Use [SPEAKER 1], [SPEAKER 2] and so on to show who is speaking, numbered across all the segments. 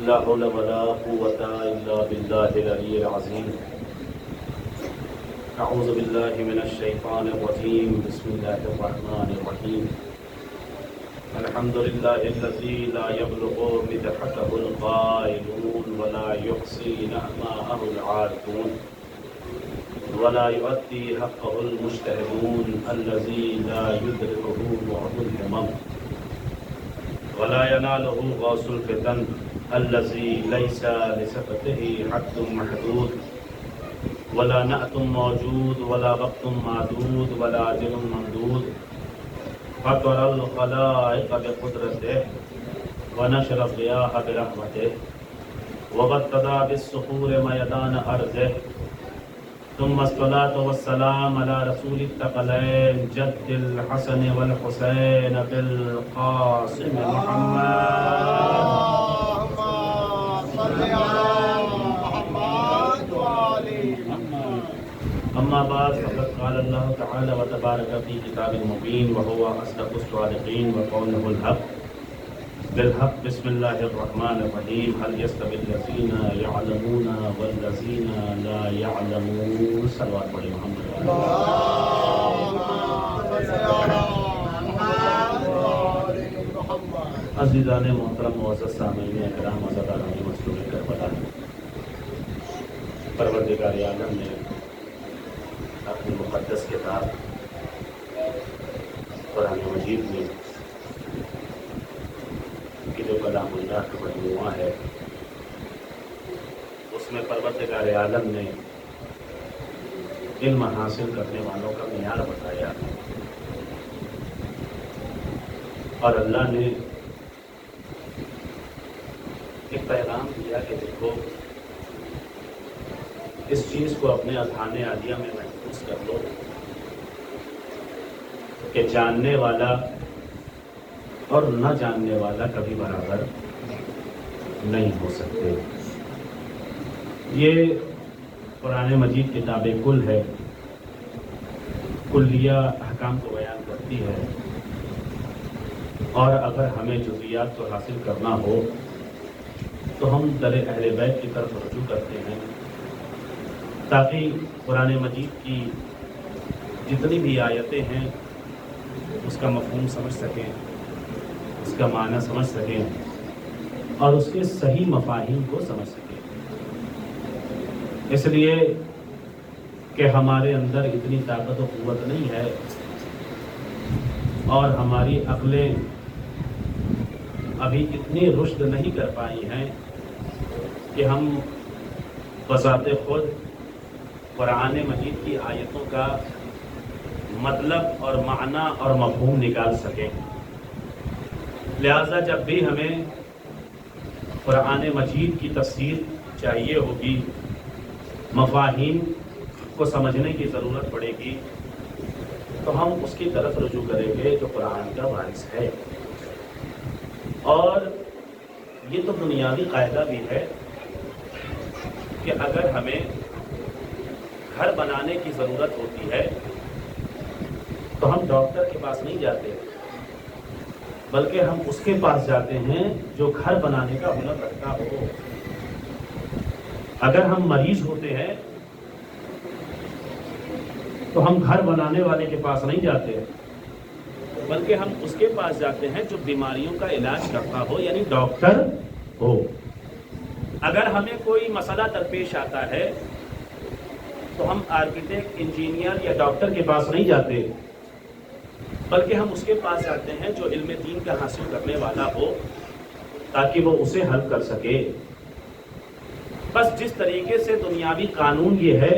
[SPEAKER 1] لا حول ولا قوة إلا بالله العلي العظيم. أعوذ بالله من الشيطان الرجيم. بسم الله الرحمن الرحيم. الحمد لله الذي لا يبلغ مدحته القائلون ولا يحصي نعماءه العارفون ولا يؤدي حقه المجتهدون الذي لا يدركه بعد الهمم ولا يناله غاص الفتن الذي ليس لسفته حد محدود ولا نعت موجود ولا وقت معدود ولا أجل ممدود. فطر الخلائق بقدرته ونشر الرياح برحمته وابتدى بالصخور ميدان أرضه. ثم الصلاة والسلام على رسول الثقلين جد الحسن والحسين بالقاسم محمد. أما بعد فقد قال الله تعالى وتبارك في كتاب المبين وهو أصدق الصادقين وقوله الحق بالحق. بسم الله الرحمن الرحيم. هل يستوي الذين يعلمون والذين لا يعلمون؟ صلوات پڑھیں محمد. عزیزان محترم معزز سامعین کرام عزاداران مظلوم کربلا، پروردگار عالم نے اپنی مقدس کتاب قرآن مجید میں کہ جو کلام اللہ کا مجموعہ ہے، اس میں پروردگار عالم نے علم حاصل کرنے والوں کا معیار بتایا اور اللہ نے ایک پیغام دیا کہ دیکھو اس چیز کو اپنے اذہان عالیہ میں محفوظ کر لو کہ جاننے والا اور نہ جاننے والا کبھی برابر نہیں ہو سکتے. یہ قرآن مجید کتاب کل ہے، کلیہ احکام کو بیان کرتی ہے، اور اگر ہمیں جزئیات کو حاصل کرنا ہو تو ہم در اہل بیت کی طرف رجوع کرتے ہیں تاکہ قرآن مجید کی جتنی بھی آیتیں ہیں اس کا مفہوم سمجھ سکیں، اس کا معنی سمجھ سکیں اور اس کے صحیح مفاہیم کو سمجھ سکیں. اس لیے کہ ہمارے اندر اتنی طاقت و قوت نہیں ہے اور ہماری عقلیں ابھی اتنی رشد نہیں کر پائی ہیں کہ ہم بذات خود قرآن مجید کی آیتوں کا مطلب اور معنی اور مفہوم نکال سکیں. لہذا جب بھی ہمیں قرآن مجید کی تفسیر چاہیے ہوگی، مفاہیم کو سمجھنے کی ضرورت پڑے گی، تو ہم اس کی طرف رجوع کریں گے جو قرآن کا وارث ہے. اور یہ تو دنیاوی قاعدہ بھی ہے کہ اگر ہمیں گھر بنانے کی ضرورت ہوتی ہے تو ہم ڈاکٹر کے پاس نہیں جاتے بلکہ ہم اس کے پاس جاتے ہیں جو گھر بنانے کا ہنر رکھتا ہو. اگر ہم مریض ہوتے ہیں تو ہم گھر بنانے والے کے پاس نہیں جاتے بلکہ ہم اس کے پاس جاتے ہیں جو بیماریوں کا علاج کرتا ہو، یعنی ڈاکٹر ہو. اگر ہمیں کوئی مسئلہ درپیش آتا ہے تو ہم آرکیٹیکٹ، انجینئر یا ڈاکٹر کے پاس نہیں جاتے بلکہ ہم اس کے پاس جاتے ہیں جو علم دین کا حاصل کرنے والا ہو تاکہ وہ اسے حل کر سکے. بس جس طریقے سے دنیاوی قانون یہ ہے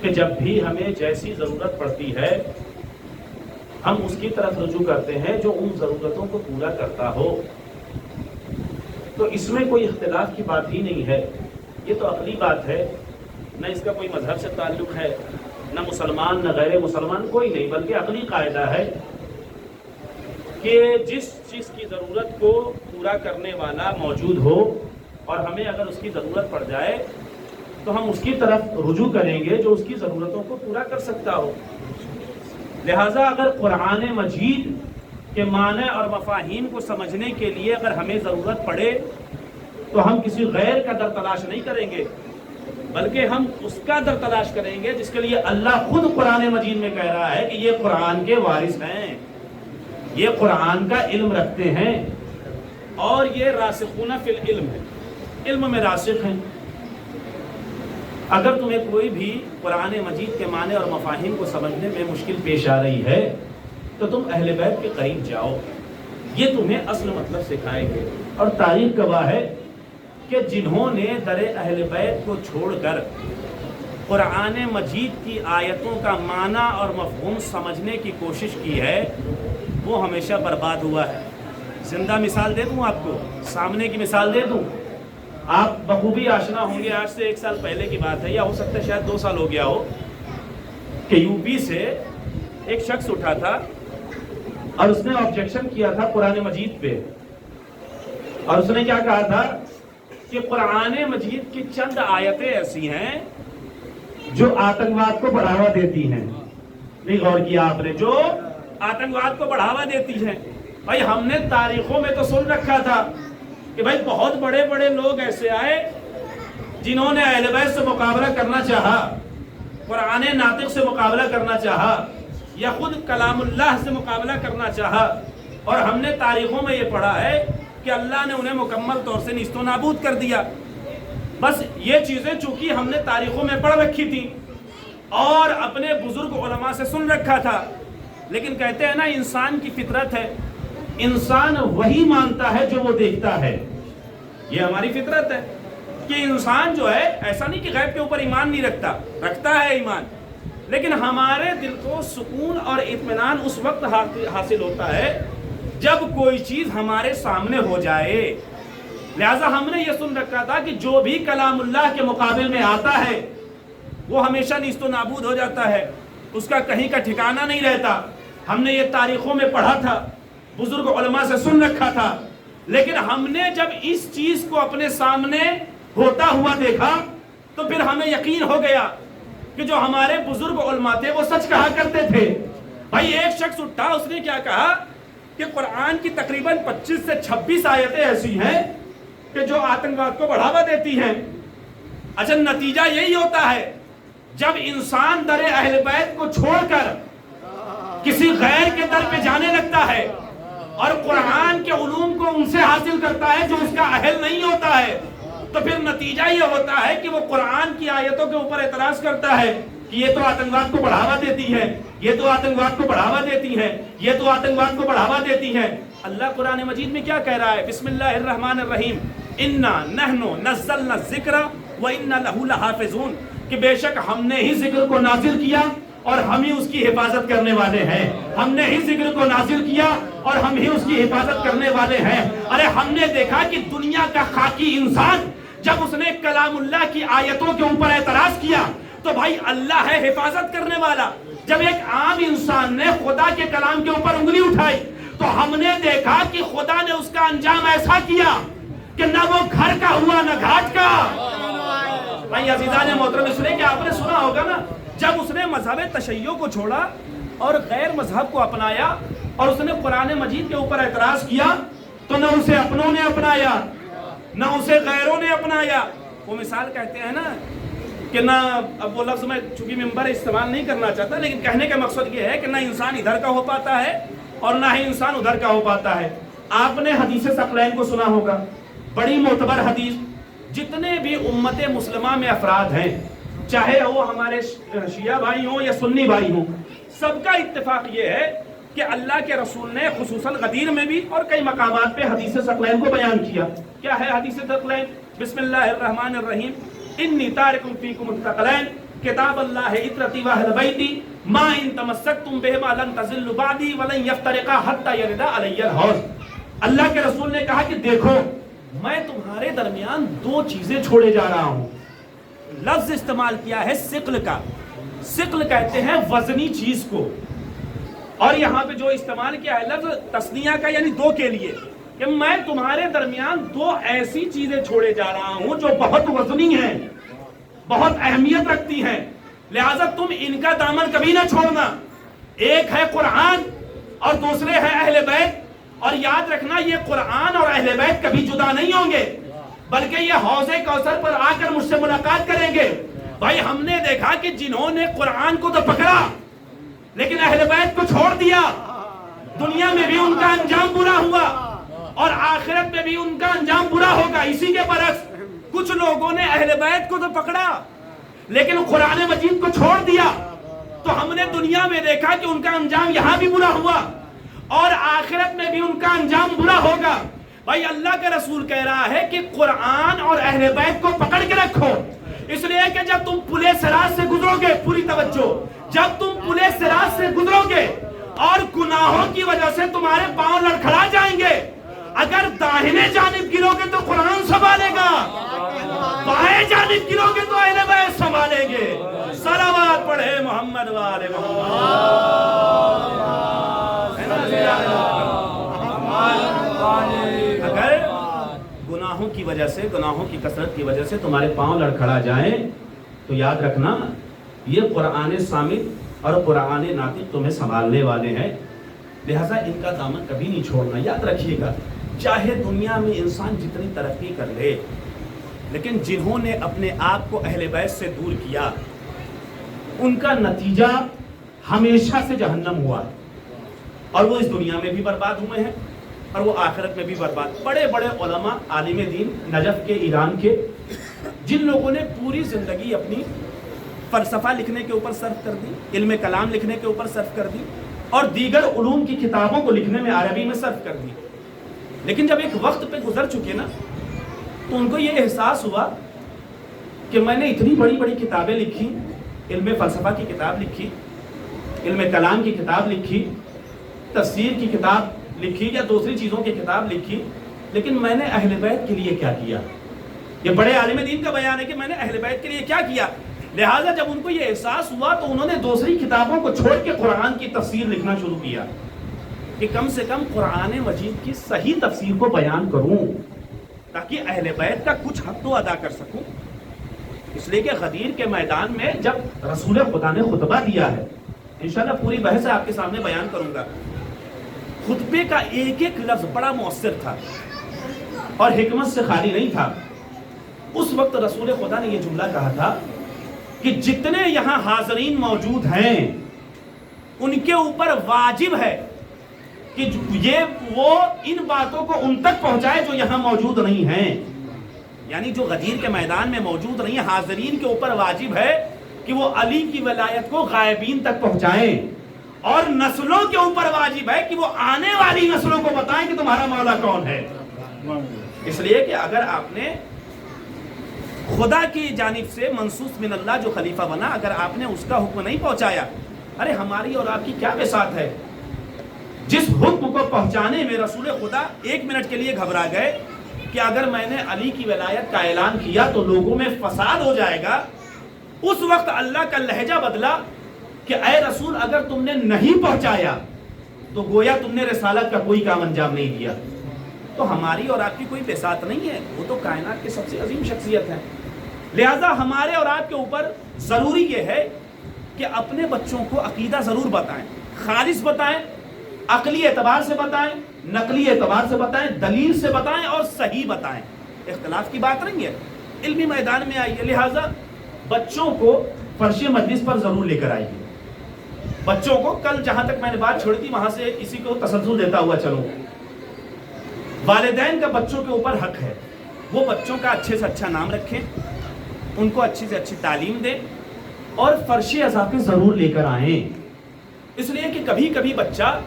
[SPEAKER 1] کہ جب بھی ہمیں جیسی ضرورت پڑتی ہے ہم اس کی طرف رجوع کرتے ہیں جو ان ضرورتوں کو پورا کرتا ہو، تو اس میں کوئی اختلاف کی بات ہی نہیں ہے. یہ تو عقلی بات ہے، نہ اس کا کوئی مذہب سے تعلق ہے، نہ مسلمان نہ غیر مسلمان کوئی نہیں، بلکہ عقلی قاعدہ ہے کہ جس چیز کی ضرورت کو پورا کرنے والا موجود ہو اور ہمیں اگر اس کی ضرورت پڑ جائے تو ہم اس کی طرف رجوع کریں گے جو اس کی ضرورتوں کو پورا کر سکتا ہو. لہٰذا اگر قرآن مجید کہ معنی اور مفاہیم کو سمجھنے کے لیے اگر ہمیں ضرورت پڑے تو ہم کسی غیر کا در تلاش نہیں کریں گے، بلکہ ہم اس کا در تلاش کریں گے جس کے لیے اللہ خود قرآن مجید میں کہہ رہا ہے کہ یہ قرآن کے وارث ہیں، یہ قرآن کا علم رکھتے ہیں، اور یہ راسخون فی العلم ہے، علم میں راسخ ہیں۔ اگر تمہیں کوئی بھی قرآن مجید کے معنی اور مفاہیم کو سمجھنے میں مشکل پیش آ رہی ہے تو تم اہل بیت کے قریب جاؤ، یہ تمہیں اصل مطلب سکھائیں گے۔ اور تاریخ گواہ ہے کہ جنہوں نے در اہل بیت کو چھوڑ کر قرآن مجید کی آیتوں کا معنی اور مفہوم سمجھنے کی کوشش کی ہے وہ ہمیشہ برباد ہوا ہے۔ زندہ مثال دے دوں آپ کو، سامنے کی مثال دے دوں، آپ بخوبی آشنا ہوں گے۔ آج سے 1 سال پہلے کی بات ہے، یا ہو سکتا ہے شاید 2 سال ہو گیا ہو، کہ یو پی سے ایک شخص اٹھا تھا اور اس نے آبجیکشن کیا تھا قرآن مجید پہ، اور اس نے کیا کہا تھا کہ قرآن مجید کی چند آیتیں ایسی ہیں جو آتنکواد کو بڑھاوا دیتی ہیں۔ نہیں غور کیا آپ نے؟ جو آتنکواد کو بڑھاوا دیتی ہیں۔ بھائی ہم نے تاریخوں میں تو سن رکھا تھا کہ بھائی بہت بڑے بڑے لوگ ایسے آئے جنہوں نے اہل بیت سے مقابلہ کرنا چاہا، قرآن ناطق سے مقابلہ کرنا چاہا، یا خود کلام اللہ سے مقابلہ کرنا چاہا، اور ہم نے تاریخوں میں یہ پڑھا ہے کہ اللہ نے انہیں مکمل طور سے نیست و نابود کر دیا۔ بس یہ چیزیں چونکہ ہم نے تاریخوں میں پڑھ رکھی تھی اور اپنے بزرگ علماء سے سن رکھا تھا، لیکن کہتے ہیں نا انسان کی فطرت ہے، انسان وہی مانتا ہے جو وہ دیکھتا ہے۔ یہ ہماری فطرت ہے کہ انسان جو ہے، ایسا نہیں کہ غیب کے اوپر ایمان نہیں رکھتا ہے ایمان، لیکن ہمارے دل کو سکون اور اطمینان اس وقت حاصل ہوتا ہے جب کوئی چیز ہمارے سامنے ہو جائے۔ لہٰذا ہم نے یہ سن رکھا تھا کہ جو بھی کلام اللہ کے مقابل میں آتا ہے وہ ہمیشہ نیست و نابود ہو جاتا ہے، اس کا کہیں کا ٹھکانہ نہیں رہتا۔ ہم نے یہ تاریخوں میں پڑھا تھا، بزرگ علماء سے سن رکھا تھا، لیکن ہم نے جب اس چیز کو اپنے سامنے ہوتا ہوا دیکھا تو پھر ہمیں یقین ہو گیا کہ جو ہمارے بزرگ علماء تھے وہ سچ کہا کرتے تھے۔ بھائی ایک شخص اٹھا، اس نے کیا کہا کہ قرآن کی تقریباً 25 سے 26 آیتیں ایسی ہیں کہ جو آتنکواد کو بڑھاوا دیتی ہیں۔ اچھا نتیجہ یہی ہوتا ہے جب انسان در اہل بیت کو چھوڑ کر کسی غیر کے در پہ جانے لگتا ہے اور قرآن کے علوم کو ان سے حاصل کرتا ہے جو اس کا اہل نہیں ہوتا ہے، تو پھر نتیجہ یہ ہوتا ہے کہ وہ قرآن کی آیتوں کے اوپر اعتراض کرتا ہے کہ یہ تو آتنکواد کو بڑھاوا دیتی ہے، یہ تو آتنکواد کو بڑھاوا دیتی ہے، یہ تو آتنکواد کو بڑھاوا دیتی ہے۔ اللہ قرآن مجید میں کیا کہہ رہا ہے؟ بسم اللہ الرحمن الرحیم، انا نحن نزلنا الذکر وانا لہ لحافظون، کہ بے شک ہم نے ہی ذکر کو نازل کیا اور ہم ہی اس کی حفاظت کرنے والے ہیں۔ ہم نے ہی ذکر کو نازل کیا اور ہم ہی اس کی حفاظت کرنے والے ہیں۔ ارے ہم نے دیکھا کہ دنیا کا خاکی انسان جب اس نے کلام اللہ کی آیتوں کے اوپر اعتراض کیا تو بھائی اللہ ہے حفاظت کرنے والا۔ جب ایک عام انسان نے خدا کے کلام کے اوپر انگلی اٹھائی تو ہم نے دیکھا کہ خدا نے اس کا انجام ایسا کیا کہ نہ وہ گھر کا ہوا نہ گھاٹ کا۔ بھائی عزیزان محترم، اس لیے کہ آپ نے سنا ہوگا نا، جب اس نے مذہب تشیع کو چھوڑا اور غیر مذہب کو اپنایا اور اس نے قرآن مجید کے اوپر اعتراض کیا تو نہ اسے اپنوں نے اپنایا نہ اسے غیروں نے اپنایا۔ وہ مثال کہتے ہیں نا کہ نہ، اب وہ لفظ میں چونکہ ممبر استعمال نہیں کرنا چاہتا، لیکن کہنے کا مقصد یہ ہے کہ نہ انسان ادھر کا ہو پاتا ہے اور نہ ہی انسان ادھر کا ہو پاتا ہے۔ آپ نے حدیث ثقلین کو سنا ہوگا، بڑی معتبر حدیث۔ جتنے بھی امت مسلمہ میں افراد ہیں، چاہے وہ ہمارے شیعہ بھائی ہوں یا سنی بھائی ہوں، سب کا اتفاق یہ ہے کہ اللہ کے رسول نے خصوصاً غدیر میں بھی اور کئی مقامات پہ حدیث ثقلین کو بیان کیا۔ کیا ہے حدیث ثقلین؟ بسم اللہ الرحمن الرحیم، انی تارکم فیکم الثقلین کتاب اللہ عطرتی واہل بیتی ما ان تمسکتم بہما لن تضلوا بعدی ولن یفترقا حتی یردا علی الحوض۔ اللہ کے رسول نے کہا کہ دیکھو میں تمہارے درمیان 2 چیزیں چھوڑے جا رہا ہوں۔ لفظ استعمال کیا ہے ثقل کا۔ ثقل کہتے ہیں وزنی چیز کو، اور یہاں پہ جو استعمال کیا ہے لفظ تثنیہ کا، یعنی 2 کے لیے، کہ میں تمہارے درمیان 2 ایسی چیزیں چھوڑے جا رہا ہوں جو بہت وزنی ہیں، بہت اہمیت رکھتی ہیں، لہٰذا تم ان کا دامن کبھی نہ چھوڑنا۔ ایک ہے قرآن اور دوسرے ہیں اہل بیت. اور یاد رکھنا یہ قرآن اور اہل بیت کبھی جدا نہیں ہوں گے بلکہ یہ حوض کوثر پر آ کر مجھ سے ملاقات کریں گے. بھائی ہم نے دیکھا کہ جنہوں نے قرآن کو تو پکڑا لیکن اہل بیت کو چھوڑ دیا, دنیا میں بھی ان کا انجام برا ہوا اور آخرت میں بھی ان کا انجام برا ہوگا. اسی کے برعکس کچھ لوگوں نے اہل بیت کو تو پکڑا لیکن قرآن مجید کو چھوڑ دیا, تو ہم نے دنیا میں دیکھا کہ ان کا انجام یہاں بھی برا ہوا اور آخرت میں بھی ان کا انجام برا ہوگا. بھائی اللہ کا رسول کہہ رہا ہے کہ قرآن اور اہل بیت کو پکڑ کے رکھو, اس لیے کہ جب تم پلے صراط سے گزرو گے, پوری توجہ, جب تم پلے صراط سے گزرو گے اور گناہوں کی وجہ سے تمہارے پاؤں لڑکھڑا جائیں گے, اگر داہنے جانب گرو گے تو قرآن سنبھالے گا, بائیں جانب گرو گے تو اہل بیت سنبھالیں گے. صلوات پڑھے محمد والے اگر گناہوں کی وجہ سے, گناہوں کی کثرت کی وجہ سے تمہارے پاؤں لڑکھڑا جائیں تو یاد رکھنا یہ قرآن صامت اور قرآن ناطق تمہیں سنبھالنے والے ہیں, لہذا ان کا دامن کبھی نہیں چھوڑنا. یاد رکھیے گا چاہے دنیا میں انسان جتنی ترقی کر لے لیکن جنہوں نے اپنے آپ کو اہل بیت سے دور کیا ان کا نتیجہ ہمیشہ سے جہنم ہوا اور وہ اس دنیا میں بھی برباد ہوئے ہیں اور وہ آخرت میں بھی برباد. بڑے بڑے علماء عالم دین نجف کے, ایران کے, جن لوگوں نے پوری زندگی اپنی فلسفہ لکھنے کے اوپر صرف کر دی, علم کلام لکھنے کے اوپر صرف کر دی اور دیگر علوم کی کتابوں کو لکھنے میں عربی میں صرف کر دی, لیکن جب ایک وقت پہ گزر چکے نا تو ان کو یہ احساس ہوا کہ میں نے اتنی بڑی بڑی کتابیں لکھی, علم فلسفہ کی کتاب لکھی, علم کلام کی کتاب لکھی, تفسیر کی کتاب لکھی یا دوسری چیزوں کی کتاب لکھی, لیکن میں نے اہل بیت کے لیے کیا کیا؟ یہ بڑے عالم دین کا بیان ہے کہ میں نے اہل بیت کے لیے کیا کیا. لہٰذا جب ان کو یہ احساس ہوا تو انہوں نے دوسری کتابوں کو چھوڑ کے قرآن کی تفسیر لکھنا شروع کیا کہ کم سے کم قرآن مجید کی صحیح تفسیر کو بیان کروں تاکہ اہل بیت کا کچھ حق تو ادا کر سکوں. اس لیے کہ غدیر کے میدان میں جب رسول خدا نے خطبہ دیا ہے, انشاءاللہ پوری بحث آپ کے سامنے بیان کروں گا, خطبے کا ایک ایک لفظ بڑا مؤثر تھا اور حکمت سے خالی نہیں تھا. اس وقت رسول خدا نے یہ جملہ کہا تھا کہ جتنے یہاں حاضرین موجود ہیں ان کے اوپر واجب ہے کہ وہ ان باتوں کو ان تک پہنچائے جو یہاں موجود نہیں ہیں. یعنی جو غدیر کے میدان میں موجود نہیں ہیں, حاضرین کے اوپر واجب ہے کہ وہ علی کی ولایت کو غائبین تک پہنچائیں, اور نسلوں کے اوپر واجب ہے کہ وہ آنے والی نسلوں کو بتائیں کہ تمہارا مولا کون ہے. اس لیے کہ اگر آپ نے خدا کی جانب سے منصوص من اللہ جو خلیفہ بنا, اگر آپ نے اس کا حکم نہیں پہنچایا, ارے ہماری اور آپ کی کیا بساط ہے. جس حکم کو پہنچانے میں رسول خدا ایک منٹ کے لیے گھبرا گئے کہ اگر میں نے علی کی ولایت کا اعلان کیا تو لوگوں میں فساد ہو جائے گا, اس وقت اللہ کا لہجہ بدلا کہ اے رسول اگر تم نے نہیں پہنچایا تو گویا تم نے رسالت کا کوئی کام انجام نہیں دیا. تو ہماری اور آپ کی کوئی بساط نہیں ہے, وہ تو کائنات کی سب سے عظیم شخصیت ہے. لہذا ہمارے اور آپ کے اوپر ضروری یہ ہے کہ اپنے بچوں کو عقیدہ ضرور بتائیں, خالص بتائیں, عقلی اعتبار سے بتائیں, نقلی اعتبار سے بتائیں, دلیل سے بتائیں اور صحیح بتائیں. اختلاف کی بات نہیں ہے, علمی میدان میں آئیے. لہٰذا بچوں کو فرش مجلس پر ضرور لے کر آئیے. بچوں کو کل جہاں تک میں نے بات چھوڑی تھی وہاں سے اسی کو تسلسل دیتا ہوا چلوں. والدین کا بچوں کے اوپر حق ہے, وہ بچوں کا اچھے سے اچھا نام رکھیں, ان کو اچھی سے اچھی تعلیم دیں اور فرش عزا پہ ضرور لے کر آئیں. اس لیے کہ کبھی کبھی بچہ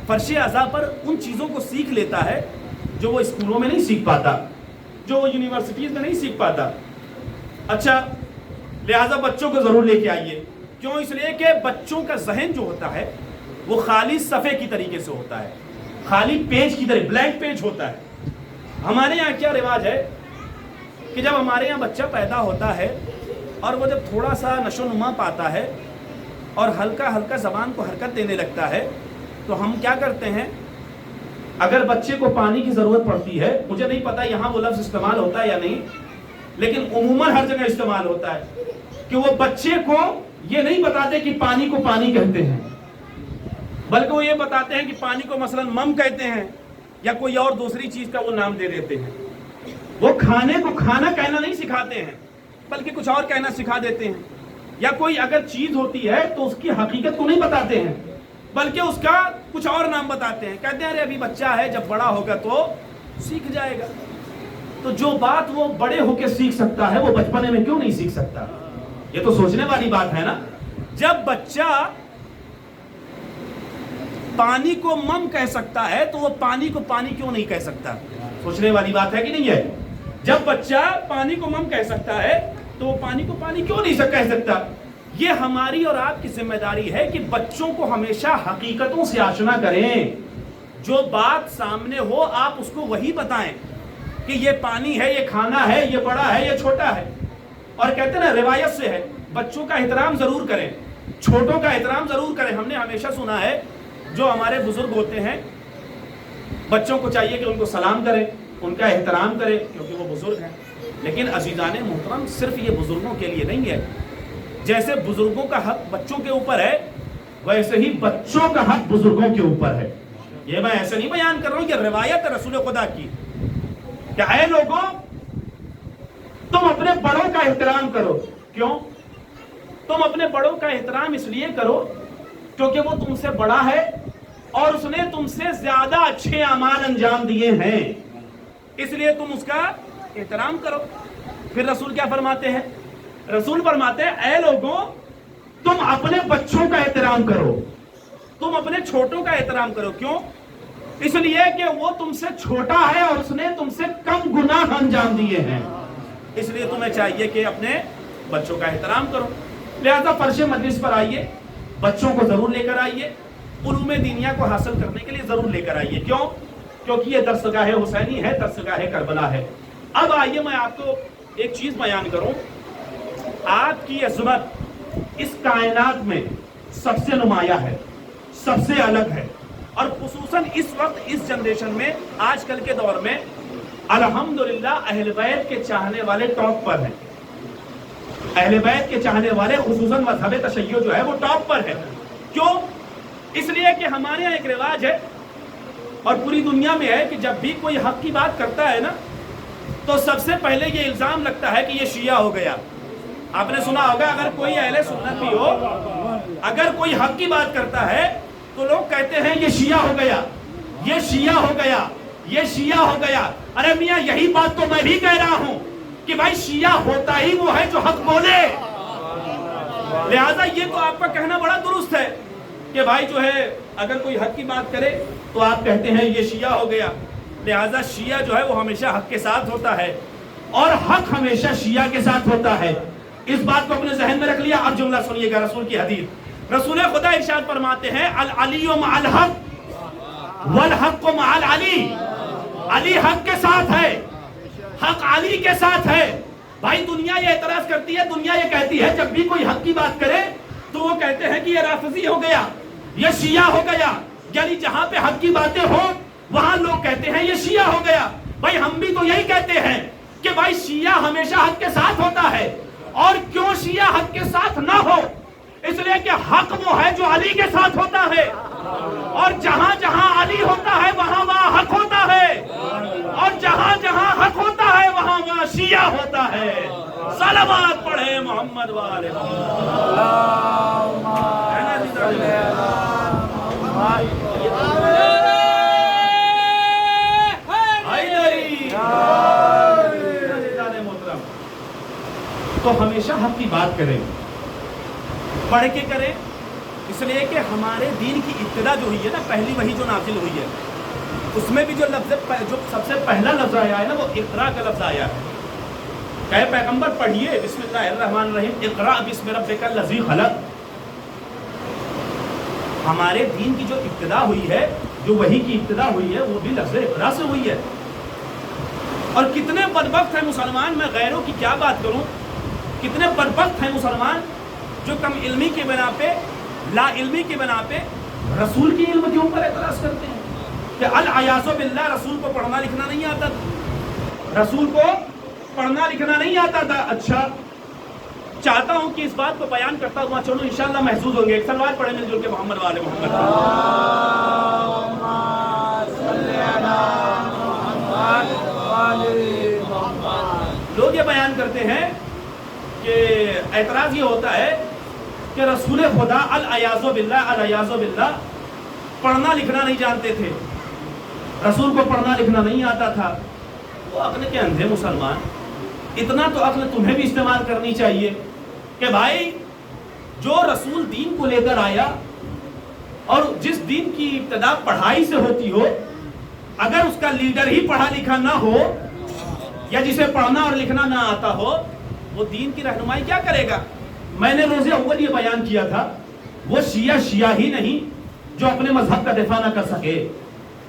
[SPEAKER 1] فرش عزا پر ان چیزوں کو سیکھ لیتا ہے جو وہ اسکولوں میں نہیں سیکھ پاتا, جو وہ یونیورسٹیز میں نہیں سیکھ پاتا. اچھا, لہٰذا بچوں کو ضرور لے کے آئیے. کیوں؟ اس لیے کہ بچوں کا ذہن جو ہوتا ہے وہ خالی صفحے کی طریقے سے ہوتا ہے, خالی پیج کی طرح, بلینک پیج ہوتا ہے. ہمارے یہاں کیا رواج ہے کہ جب ہمارے یہاں بچہ پیدا ہوتا ہے اور وہ جب تھوڑا سا نشو نما پاتا ہے اور ہلکا ہلکا زبان کو حرکت دینے لگتا ہے تو ہم کیا کرتے ہیں, اگر بچے کو پانی کی ضرورت پڑتی ہے, مجھے نہیں پتا یہاں وہ لفظ استعمال ہوتا ہے یا نہیں, لیکن عموماً ہر جگہ استعمال ہوتا ہے کہ وہ بچے کو یہ نہیں بتاتے کہ پانی کو پانی کہتے ہیں, بلکہ وہ یہ بتاتے ہیں کہ پانی کو مثلاً مم کہتے ہیں یا کوئی اور دوسری چیز کا وہ نام دے دیتے ہیں. وہ کھانے کو کھانا کہنا نہیں سکھاتے ہیں بلکہ کچھ اور کہنا سکھا دیتے ہیں. یا کوئی اگر چیز ہوتی ہے تو اس کی حقیقت کو نہیں بتاتے ہیں بلکہ اس کا کچھ اور نام بتاتے ہیں. کہتے ہیں ارے ابھی بچہ ہے، جب بڑا ہوگا تو سیکھ جائے گا. تو جو بات وہ بڑے ہو کے سیکھ سکتا ہے وہ بچپنے میں کیوں نہیں سیکھ سکتا؟ یہ تو سوچنے والی بات ہے نا. جب بچہ پانی کو مم کہہ سکتا ہے تو وہ پانی کو پانی کیوں نہیں کہہ سکتا؟ سوچنے والی بات ہے کہ نہیں ہے؟ جب بچہ پانی کو مم کہہ سکتا ہے تو وہ پانی کو پانی کیوں نہیں کہہ سکتا؟ یہ ہماری اور آپ کی ذمہ داری ہے کہ بچوں کو ہمیشہ حقیقتوں سے آشنا کریں. جو بات سامنے ہو آپ اس کو وہی بتائیں کہ یہ پانی ہے، یہ کھانا ہے، یہ بڑا ہے، یہ چھوٹا ہے. اور کہتے ہیں نا روایت سے ہے، بچوں کا احترام ضرور کریں، چھوٹوں کا احترام ضرور کریں. ہم نے ہمیشہ سنا ہے جو ہمارے بزرگ ہوتے ہیں بچوں کو چاہیے کہ ان کو سلام کریں، ان کا احترام کریں کیونکہ وہ بزرگ ہیں. لیکن عزیزان محترم صرف یہ بزرگوں کے لیے نہیں ہے. جیسے بزرگوں کا حق بچوں کے اوپر ہے ویسے ہی بچوں کا حق بزرگوں کے اوپر ہے. یہ میں ایسے نہیں بیان کر رہا ہوں، یہ روایت ہے رسول خدا کی کہ اے لوگوں تم اپنے بڑوں کا احترام کرو. کیوں؟ تم اپنے بڑوں کا احترام اس لیے کرو کیونکہ وہ تم سے بڑا ہے اور اس نے تم سے زیادہ اچھے اعمال انجام دیے ہیں، اس لیے تم اس کا احترام کرو. پھر رسول کیا فرماتے ہیں؟ رسول فرماتے ہیں اے لوگوں تم اپنے بچوں کا احترام کرو، تم اپنے چھوٹوں کا احترام کرو. کیوں؟ اس لیے کہ وہ تم سے چھوٹا ہے اور اس نے تم سے کم گناہ انجام دیے ہیں، اس لیے تمہیں چاہیے کہ اپنے بچوں کا احترام کرو. لہذا فرش مجلس پر آئیے، بچوں کو ضرور لے کر آئیے، علوم دینیہ کو حاصل کرنے کے لیے ضرور لے کر آئیے. کیوں؟ کیونکہ یہ درسگاہ حسینی ہے، درسگاہ کربلا ہے. اب آئیے میں آپ کو ایک چیز بیان کروں. آپ کی عظمت اس کائنات میں سب سے نمایاں ہے، سب سے الگ ہے، اور خصوصاً اس وقت اس جنریشن میں آج کل کے دور میں الحمدللہ اہل بیت کے چاہنے والے ٹاپ پر ہیں. اہل بیت کے چاہنے والے خصوصاً مذہب تشیع جو ہے وہ ٹاپ پر ہے. کیوں؟ اس لیے کہ ہمارے یہاں ایک رواج ہے اور پوری دنیا میں ہے کہ جب بھی کوئی حق کی بات کرتا ہے نا تو سب سے پہلے یہ الزام لگتا ہے کہ یہ شیعہ ہو گیا. آپ نے سنا ہوگا اگر کوئی اہل سنت بھی ہو، اگر کوئی حق کی بات کرتا ہے تو لوگ کہتے ہیں یہ شیعہ ہو گیا، یہ شیعہ ہو گیا، یہ شیعہ ہو گیا. ارے میاں یہی بات تو میں بھی کہہ رہا ہوں کہ بھائی شیعہ ہوتا ہی وہ ہے جو حق بولے. لہذا یہ تو آپ کا کہنا بڑا درست ہے کہ بھائی جو ہے اگر کوئی حق کی بات کرے تو آپ کہتے ہیں یہ شیعہ ہو گیا. لہذا شیعہ جو ہے وہ ہمیشہ حق کے ساتھ ہوتا ہے اور حق ہمیشہ شیعہ کے ساتھ ہوتا ہے. اس بات کو اپنے ذہن میں رکھ لیا. اب جملہ سنیے گا رسول کی حدیث. رسول خدا ارشاد فرماتے ہیں العلی مع الحق والحق مع العلی. علی حق کے ساتھ ہے، حق علی کے ساتھ ہے. بھائی دنیا یہ اعتراض کرتی ہے، دنیا یہ کہتی ہے جب بھی کوئی حق کی بات کرے تو وہ کہتے ہیں کہ یہ رافضی ہو گیا، یہ شیعہ ہو گیا. یعنی جہاں پہ حق کی باتیں ہوں وہاں لوگ کہتے ہیں یہ شیعہ ہو گیا. بھائی ہم بھی تو یہی کہتے ہیں کہ بھائی شیعہ ہمیشہ حق کے ساتھ ہوتا ہے. اور کیوں شیعہ حق کے ساتھ نہ ہو؟ اس لیے کہ حق وہ ہے جو علی کے ساتھ ہوتا ہے، اور جہاں جہاں علی ہوتا ہے وہاں وہاں حق ہوتا ہے، اور جہاں جہاں حق ہوتا ہے وہاں وہاں شیعہ ہوتا ہے. صلوات پڑھیں محمد والے تو ہمیشہ حق کی بات کریں، پڑھ کے کریں. اس لیے کہ ہمارے دین کی ابتدا جو ہوئی ہے نا، پہلی وحی جو نازل ہوئی ہے اس میں بھی جو لفظ جو سب سے پہلا لفظ آیا ہے نا وہ اقرا کا لفظ آیا ہے. کہ پیغمبر پڑھیے بسم اللہ الرحمن الرحیم، اقرا بسم ربک الذی خلق. ہمارے دین کی جو ابتدا ہوئی ہے، جو وحی کی ابتدا ہوئی ہے وہ بھی لفظ اقرا سے ہوئی ہے. اور کتنے بدبخت ہیں مسلمان، میں غیروں کی کیا بات کروں، کتنے بدبخت ہیں مسلمان جو کم علمی کے بنا پہ، لا علمی کے بنا پہ رسول کی علم کے اوپر اعتراض کرتے ہیں کہ العیاذ باللہ رسول کو پڑھنا لکھنا نہیں آتا تھا، رسول کو پڑھنا لکھنا نہیں آتا تھا. اچھا چاہتا ہوں کہ اس بات کو بیان کرتا ہوا چلو انشاءاللہ محسوس ہوں گے. ایک سلوات پڑھیں مل جل کے محمد والے محمد. لوگ یہ بیان کرتے ہیں کہ اعتراض یہ ہوتا ہے کہ رسول خدا العیاذ باللہ پڑھنا لکھنا نہیں جانتے تھے, رسول کو پڑھنا لکھنا نہیں آتا تھا. وہ عقل کے اندھے مسلمان, اتنا تو عقل تمہیں بھی استعمال کرنی چاہیے کہ بھائی جو رسول دین کو لے کر آیا اور جس دین کی ابتدا پڑھائی سے ہوتی ہو, اگر اس کا لیڈر ہی پڑھا لکھا نہ ہو یا جسے پڑھنا اور لکھنا نہ آتا ہو, وہ دین کی رہنمائی کیا کرے گا؟ میں نے روز اول یہ بیان کیا تھا, وہ شیعہ ہی نہیں جو اپنے مذہب کا دفاع نہ کر سکے,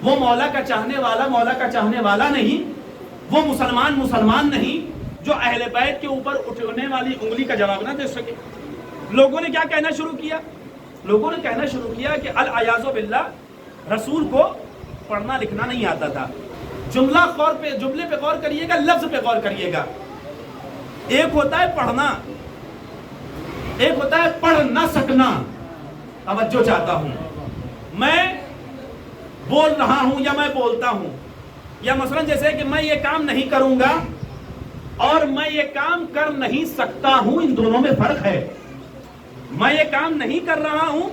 [SPEAKER 1] وہ مولا کا چاہنے والا نہیں, وہ مسلمان نہیں جو اہل بیت کے اوپر اٹھنے والی انگلی کا جواب نہ دے سکے. لوگوں نے کیا کہنا شروع کیا؟ لوگوں نے کہنا شروع کیا کہ العیاذ باللہ رسول کو پڑھنا لکھنا نہیں آتا تھا. جملے پہ غور کریے گا, لفظ پہ غور کریے گا. ایک ہوتا ہے پڑھنا, ایک ہوتا ہے پڑھ نہ سکنا. توجہ چاہتا ہوں, میں بول رہا ہوں یا میں بولتا ہوں, یا مثلا جیسے کہ میں یہ کام نہیں کروں گا اور میں یہ کام کر نہیں سکتا ہوں, ان دونوں میں فرق ہے. میں یہ کام نہیں کر رہا ہوں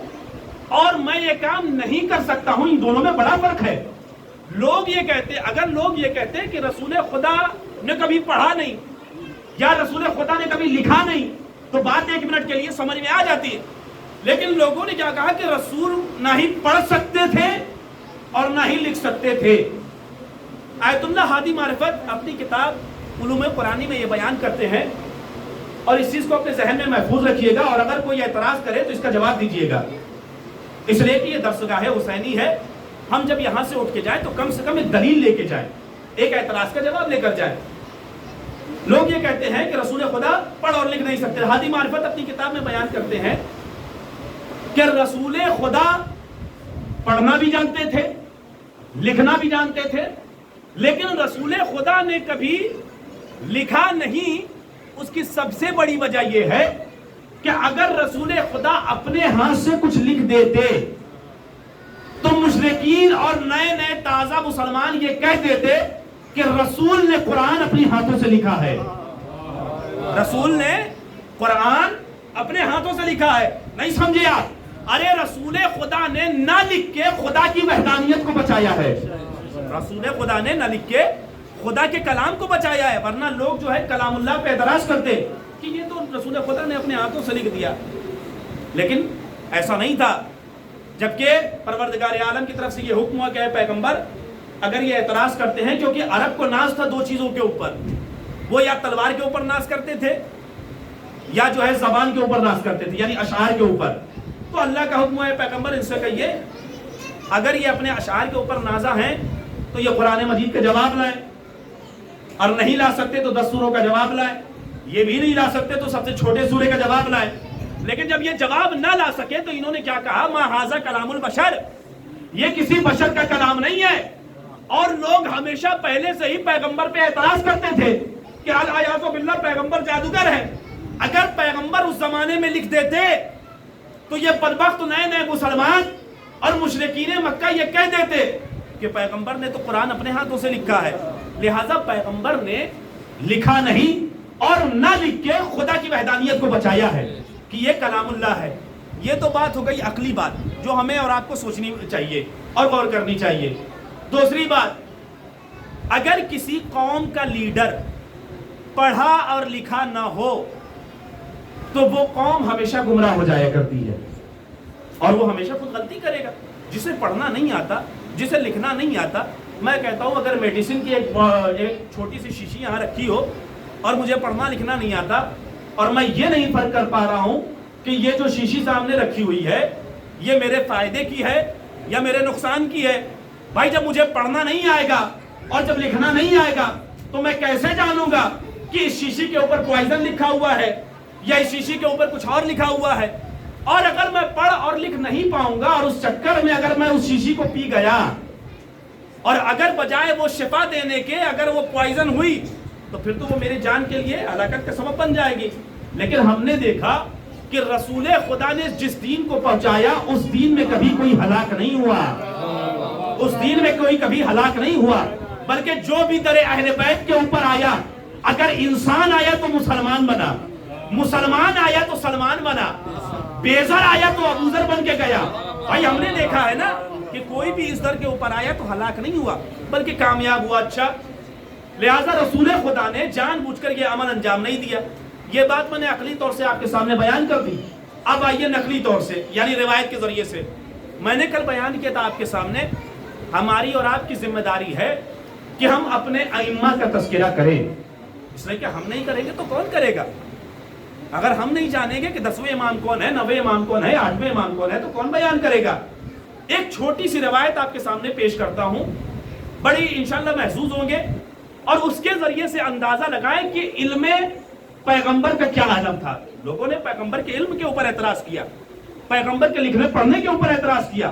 [SPEAKER 1] اور میں یہ کام نہیں کر سکتا ہوں, ان دونوں میں بڑا فرق ہے. لوگ یہ کہتے, اگر لوگ یہ کہتے کہ رسول خدا نے کبھی پڑھا نہیں یا رسول خدا نے کبھی لکھا نہیں, تو بات ایک منٹ کے لیے سمجھ میں آ جاتی ہے. لیکن لوگوں نے کیا کہا کہ رسول نہ ہی پڑھ سکتے تھے اور نہ ہی لکھ سکتے تھے. آیت اللہ ہادی معرفت اپنی کتاب علوم قرآنی میں یہ بیان کرتے ہیں, اور اس چیز کو اپنے ذہن میں محفوظ رکھیے گا, اور اگر کوئی اعتراض کرے تو اس کا جواب دیجیے گا, اس لیے کہ یہ درسگاہ حسینی ہے. ہم جب یہاں سے اٹھ کے جائیں تو کم سے کم ایک دلیل لے کے جائیں, ایک اعتراض کا جواب لے کر جائیں. لوگ یہ کہتے ہیں کہ رسول خدا پڑھ اور لکھ نہیں سکتے. ہادی معرفت اپنی کتاب میں بیان کرتے ہیں کہ رسول خدا پڑھنا بھی جانتے تھے, لکھنا بھی جانتے تھے, لیکن رسول خدا نے کبھی لکھا نہیں. اس کی سب سے بڑی وجہ یہ ہے کہ اگر رسول خدا اپنے ہاتھ سے کچھ لکھ دیتے تو مشرکین اور نئے تازہ مسلمان یہ کہہ دیتے کہ رسول نے قرآن اپنی ہاتھوں سے لکھا ہے. رسول نے قرآن اپنے ہاتھوں سے لکھا ہے. نہیں سمجھے آپ؟ ارے رسول خدا نے نہ لکھ کے خدا کی وحدانیت کو بچایا ہے. رسول خدا نے نہ لکھ کے خدا کے کلام کو بچایا ہے, ورنہ لوگ جو ہے کلام اللہ پہ اعتراض کرتے کہ یہ تو رسول خدا نے اپنے ہاتھوں سے لکھ دیا. لیکن ایسا نہیں تھا. جبکہ پروردگار عالم کی طرف سے یہ حکم ہوا کہ اے پیغمبر, اگر یہ اعتراض کرتے ہیں, کیونکہ عرب کو ناز تھا دو چیزوں کے اوپر, وہ یا تلوار کے اوپر ناز کرتے تھے یا جو ہے زبان کے اوپر ناز کرتے تھے, یعنی اشعار کے اوپر. تو اللہ کا حکم ہے پیغمبر ان سے کہیے اگر یہ اپنے اشعار کے اوپر نازا ہیں تو یہ قرآن مجید کا جواب لائیں, اور نہیں لا سکتے تو 10 سوروں کا جواب لائیں, یہ بھی نہیں لا سکتے تو سب سے چھوٹے سورے کا جواب لائیں. لیکن جب یہ جواب نہ لا سکے تو انہوں نے کیا کہا, ما ھذا کلام البشر, یہ کسی بشر کا کلام نہیں ہے. اور لوگ ہمیشہ پہلے سے ہی پیغمبر پہ اعتراض کرتے تھے کہ العیاذ باللہ پیغمبر جادوگر ہے. اگر پیغمبر اس زمانے میں لکھ دیتے تو یہ بدبخت نئے مسلمان اور مشرکین مکہ یہ کہہ دیتے کہ پیغمبر نے تو قرآن اپنے ہاتھوں سے لکھا ہے. لہٰذا پیغمبر نے لکھا نہیں اور نہ لکھ کے خدا کی وحدانیت کو بچایا ہے کہ یہ کلام اللہ ہے. یہ تو بات ہو گئی عقلی بات جو ہمیں اور آپ کو سوچنی چاہیے اور غور کرنی چاہیے. دوسری بات, اگر کسی قوم کا لیڈر پڑھا اور لکھا نہ ہو تو وہ قوم ہمیشہ گمراہ ہو جایا کرتی ہے اور وہ ہمیشہ خود غلطی کرے گا. جسے پڑھنا نہیں آتا, جسے لکھنا نہیں آتا, میں کہتا ہوں اگر میڈیسن کی ایک چھوٹی سی شیشی یہاں رکھی ہو اور مجھے پڑھنا لکھنا نہیں آتا اور میں یہ نہیں فرق کر پا رہا ہوں کہ یہ جو شیشی سامنے رکھی ہوئی ہے یہ میرے فائدے کی ہے یا میرے نقصان کی ہے, بھائی جب مجھے پڑھنا نہیں آئے گا اور جب لکھنا نہیں آئے گا تو میں کیسے جانوں گا کہ اس شیشی کے اوپر پوائزن لکھا ہوا ہے یا اس شیشی کے اوپر کچھ اور لکھا ہوا ہے. اور اگر میں پڑھ اور لکھ نہیں پاؤں گا اور اس چکر میں اگر میں اس شیشی کو پی گیا اور اگر بجائے وہ شفا دینے کے اگر وہ پوائزن ہوئی تو پھر تو وہ میری جان کے لیے ہلاکت کا سبب بن جائے گی. لیکن ہم نے دیکھا کہ رسول خدا نے جس دین کو پہنچایا اس دین میں کبھی کوئی ہلاک نہیں ہوا، اس دین میں کوئی کبھی ہلاک نہیں ہوا، بلکہ جو بھی در اہل بیت کے اوپر آیا، اگر انسان آیا تو مسلمان بنا، مسلمان آیا تو سلمان بنا، بیزر آیا تو ابوذر بن کے گیا۔ بھائی ہم نے دیکھا ہے نا کہ کوئی بھی اس در کے اوپر آیا تو ہلاک نہیں ہوا بلکہ کامیاب ہوا۔ اچھا، لہذا رسول خدا نے جان بوجھ کر یہ عمل انجام نہیں دیا۔ یہ بات میں نے عقلی طور سے آپ کے سامنے بیان کر دی۔ اب آئیے نقلی طور سے، یعنی روایت کے ذریعے سے۔ میں نے کل بیان کیا تھا آپ کے سامنے، ہماری اور آپ کی ذمہ داری ہے کہ ہم اپنے ائمہ کا تذکرہ کریں، اس لیے کہ ہم نہیں کریں گے تو کون کرے گا؟ اگر ہم نہیں جانیں گے کہ 10ویں امام کون ہے، 9ویں امام کون ہے، 8ویں امام کون ہے، تو کون بیان کرے گا؟ ایک چھوٹی سی روایت آپ کے سامنے پیش کرتا ہوں، بڑی انشاءاللہ محظوظ ہوں گے، اور اس کے ذریعے سے اندازہ لگائیں کہ علم پیغمبر کا کیا عالم تھا۔ لوگوں نے پیغمبر کے علم کے اوپر اعتراض کیا، پیغمبر کے لکھنے پڑھنے کے اوپر اعتراض کیا۔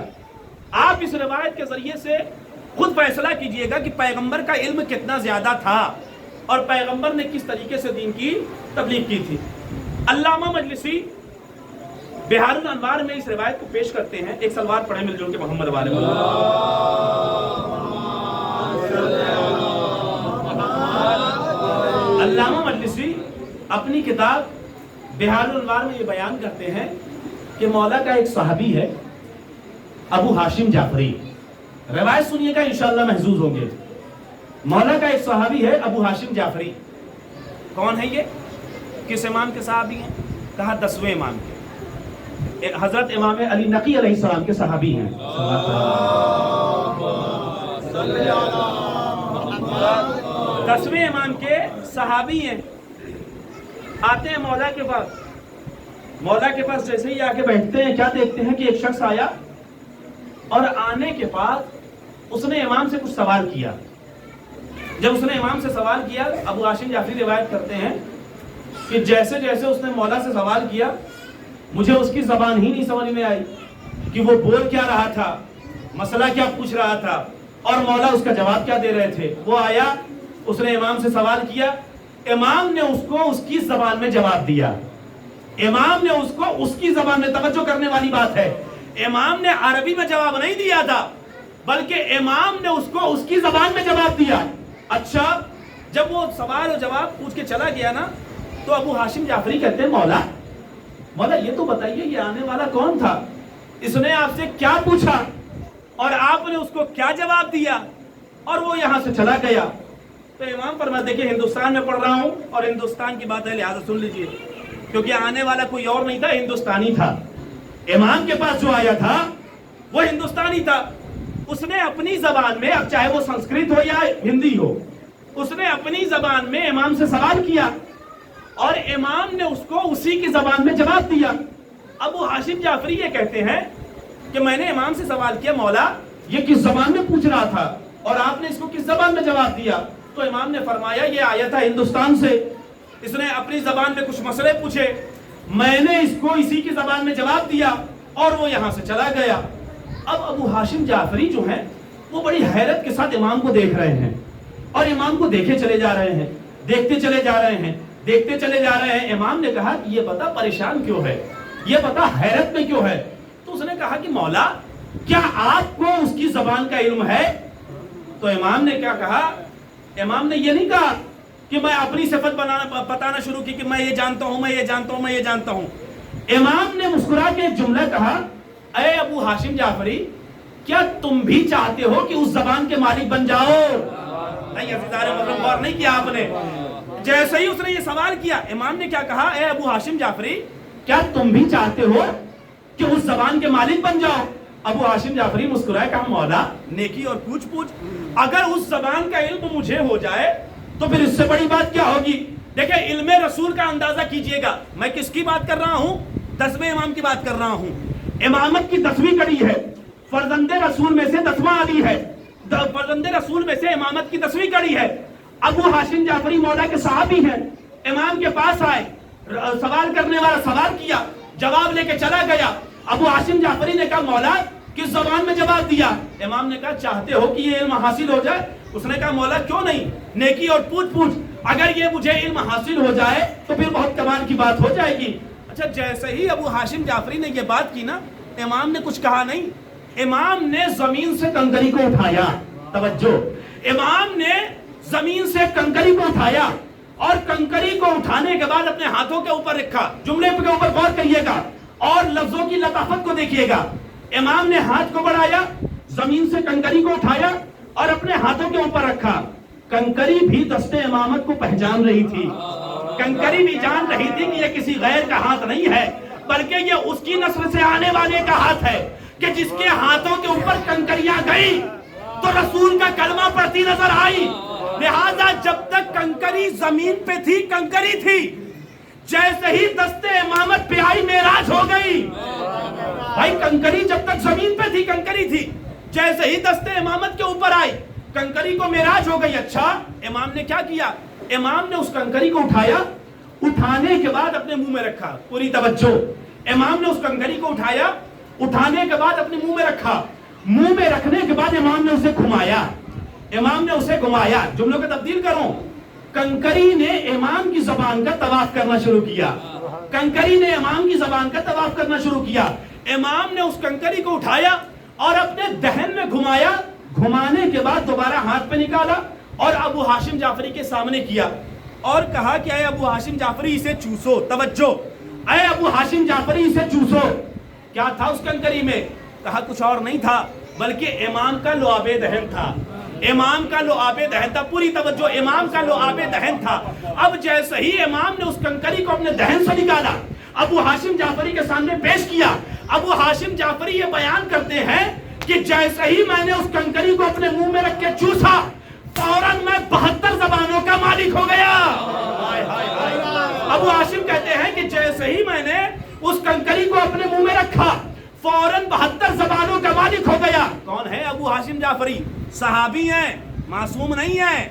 [SPEAKER 1] آپ اس روایت کے ذریعے سے خود فیصلہ کیجئے گا کہ پیغمبر کا علم کتنا زیادہ تھا اور پیغمبر نے کس طریقے سے دین کی تبلیغ کی تھی۔ علامہ مجلسی بہار الانوار میں اس روایت کو پیش کرتے ہیں۔ ایک سلوات پڑھیں مل جل کے محمد والے۔ علامہ مجلسی اپنی کتاب بہار الانوار میں یہ بیان کرتے ہیں کہ مولا کا ایک صحابی ہے ابو ہاشم جعفری، روایت سنیے گا انشاءاللہ محظوظ ہوں گے۔ مولا کا ایک صحابی ہے ابو ہاشم جعفری، کون ہے یہ؟ کس امام کے صحابی ہیں؟ کہا 10ویں امام کے، حضرت امام علی نقی علیہ السلام کے صحابی ہیں۔ 10ویں امام کے صحابی ہیں۔ آتے ہیں مولا کے پاس، مولا کے پاس جیسے ہی آ کے بیٹھتے ہیں، کیا دیکھتے ہیں کہ ایک شخص آیا اور آنے کے بعد اس نے امام سے کچھ سوال کیا۔ جب اس نے امام سے سوال کیا، ابو ہاشم جعفری روایت کرتے ہیں کہ جیسے جیسے اس نے مولا سے سوال کیا، مجھے اس کی زبان ہی نہیں سمجھ میں آئی کہ وہ بول کیا رہا تھا، مسئلہ کیا پوچھ رہا تھا، اور مولا اس کا جواب کیا دے رہے تھے۔ وہ آیا، اس نے امام سے سوال کیا، امام نے اس کو اس کی زبان میں جواب دیا، امام نے اس کو اس کی زبان میں، توجہ کرنے والی بات ہے، امام نے عربی میں جواب نہیں دیا تھا بلکہ امام نے اس کو اس کی زبان میں جواب دیا۔ اچھا، جب وہ سوال و جواب پوچھ کے چلا گیا نا، تو ابو ہاشم جعفری کہتے ہیں مولا یہ تو بتائیے یہ آنے والا کون تھا، اس نے آپ سے کیا پوچھا اور آپ نے اس کو کیا جواب دیا اور وہ یہاں سے چلا گیا؟ تو امام فرماتے دیکھیں ہندوستان میں پڑھ رہا ہوں اور ہندوستان کی بات ہے، لہذا سن لیجئے، کیونکہ آنے والا کوئی اور نہیں تھا، ہندوستانی تھا۔ امام کے پاس جو آیا تھا وہ ہندوستانی تھا، اس نے اپنی زبان میں، اب چاہے وہ سنسکرت ہو یا ہندی ہو، اس نے اپنی زبان میں امام سے سوال کیا اور امام نے اس کو اسی کی زبان میں جواب دیا۔ ابو ہاشم جعفری یہ کہتے ہیں کہ میں نے امام سے سوال کیا، مولا یہ کس زبان میں پوچھ رہا تھا اور آپ نے اس کو کس زبان میں جواب دیا؟ تو امام نے فرمایا یہ آیا تھا ہندوستان سے، اس نے اپنی زبان میں کچھ مسئلے پوچھے، میں نے اس کو اسی کی زبان میں جواب دیا اور وہ یہاں سے چلا گیا۔ اب ابو ہاشم جعفری جو ہیں وہ بڑی حیرت کے ساتھ امام کو دیکھ رہے ہیں اور امام کو دیکھے چلے جا رہے ہیں، دیکھتے چلے جا رہے ہیں، دیکھتے چلے جا رہے ہیں۔ امام نے کہا کہ یہ بتا پریشان کیوں ہے، یہ بتا حیرت میں کیوں ہے؟ تو اس نے کہا کہ مولا کیا آپ کو اس کی زبان کا علم ہے؟ تو امام نے کیا کہا؟ امام نے یہ نہیں کہا کہ میں اپنی صفت بتانا شروع کی کہ میں یہ جانتا ہوں، میں یہ جانتا ہوں، میں یہ جانتا ہوں۔ امام نے مسکرا کے ایک جملہ کہا، اے ابو ہاشم جعفری کیا تم بھی چاہتے ہو کہ اس زبان کے مالک بن جاؤ؟ نہیں عزیزان محترم، غور نہیں کیا آپ نے۔ جیسے ہی اس نے یہ سوال کیا، امام نے کیا کہا؟ اے ابو ہاشم جعفری کیا تم بھی چاہتے ہو کہ اس زبان کے مالک بن جاؤ؟ ابو ہاشم جعفری مسکرائے، کہا مولا نیکی اور پوچھ اگر اس زبان کا علم مجھے ہو جائے تو پھر اس سے بڑی بات کیا ہوگی؟ دیکھیں علم رسول کا اندازہ کیجئے گا، میں کس کی بات کر رہا ہوں؟ 10ویں امام کی بات کر رہا ہوں۔ امامت کی 10ویں کڑی ہے، فرزند رسول میں سے 10واں علی ہے، فرزند رسول میں سے امامت کی 10ویں کڑی ہے۔ ابو ہاشم جعفری مولا کے صحابی ہیں، امام کے پاس آئے، سوال کرنے والا سوال کیا، جواب لے کے چلا گیا۔ ابو ہاشم جعفری نے کہا مولا کس زبان میں جواب دیا؟ امام نے کہا چاہتے ہو کہ یہ علم حاصل ہو جائے اس نے کہا مولا کیوں نہیں, نیکی اور پوچھ, اگر یہ مجھے علم حاصل ہو جائے تو پھر بہت کمال کی بات ہو جائے گی. اچھا جیسے ہی ابو ہاشم جعفری نے یہ بات کی نا, امام نے کچھ کہا نہیں, امام نے زمین سے کنکری کو اٹھایا. توجہ, امام نے زمین سے کنکری کو اٹھایا اور کنکری کو اٹھانے کے بعد اپنے ہاتھوں کے اوپر رکھا. جملے کے اوپر غور کریے گا اور لفظوں کی لطافت کو دیکھیے گا. امام نے ہاتھ کو بڑھایا, زمین سے کنکری کو اٹھایا اور اپنے ہاتھوں کے اوپر رکھا. کنکری بھی دست امامت کو پہچان رہی تھی, کنکری بھی جان رہی تھی کہ یہ کسی غیر کا ہاتھ نہیں ہے بلکہ یہ اس کی نسل سے آنے والے کا ہاتھ ہے کہ جس کے ہاتھوں کے اوپر کنکریاں گئی تو رسول کا کلمہ پڑھتی نظر آئی. لہذا جب تک کنکری زمین پہ تھی کنکری تھی, جیسے ہی دست امامت پہ آئی معراج ہو گئی. بھائی کنکری جب تک زمین پہ تھی کنکری تھی, جیسے ہی دست امامت کے اوپر آئی کنکری کو معراج ہو گئی. اچھا امام نے کیا کیا, امام نے اس کنکری کو اٹھایا, اٹھانے کے بعد اپنے منہ میں رکھا. پوری توجہ, امام نے اس کنکری کو اٹھایا, اٹھانے کے بعد اپنے منہ میں رکھا, منہ میں رکھنے کے بعد امام نے اسے گھمایا, امام نے اسے گھمایا. جملوں کو تبدیل کروں, کنکری نے امام کی زبان کا طواف کرنا شروع کیا, کنکری نے امام کی زبان کا طواف کرنا شروع کیا. امام نے اس کنکری کو اٹھایا اور اپنے دہن میں گھمایا, گھمانے کے بعد دوبارہ ہاتھ پہ نکالا اور ابو ہاشم جعفری کے سامنے کیا اور کہا کہ اے ابو ہاشم جعفری اسے چوسو. توجہ, اے ابو ہاشم جعفری اسے چوسو. کیا تھا اس کنکری میں؟ کہا کچھ اور نہیں تھا بلکہ امام کا لعاب دہن تھا, امام کا لعاب دہن تھا. پوری توجہ, امام کا لعاب دہن تھا. اب جیسے ہی امام نے اس کنکری کو اپنے دہن سے نکالا, ابو ہاشم جعفری کے سامنے پیش کیا, ابو ہاشم جعفری یہ بیان کرتے ہیں کہ جیسے ہی میں نے اس کنکری کو اپنے منہ میں رکھ کے چوسا فوراً میں 72 زبانوں کا مالک ہو گیا. ابو ہاشم کہتے ہیں کہ جیسے ہی میں نے اس کنکری کو اپنے منہ میں رکھا فوراً 72 زبانوں کا مالک ہو گیا. کون ہے ابو ہاشم جعفری؟ صحابی ہیں, معصوم نہیں ہیں,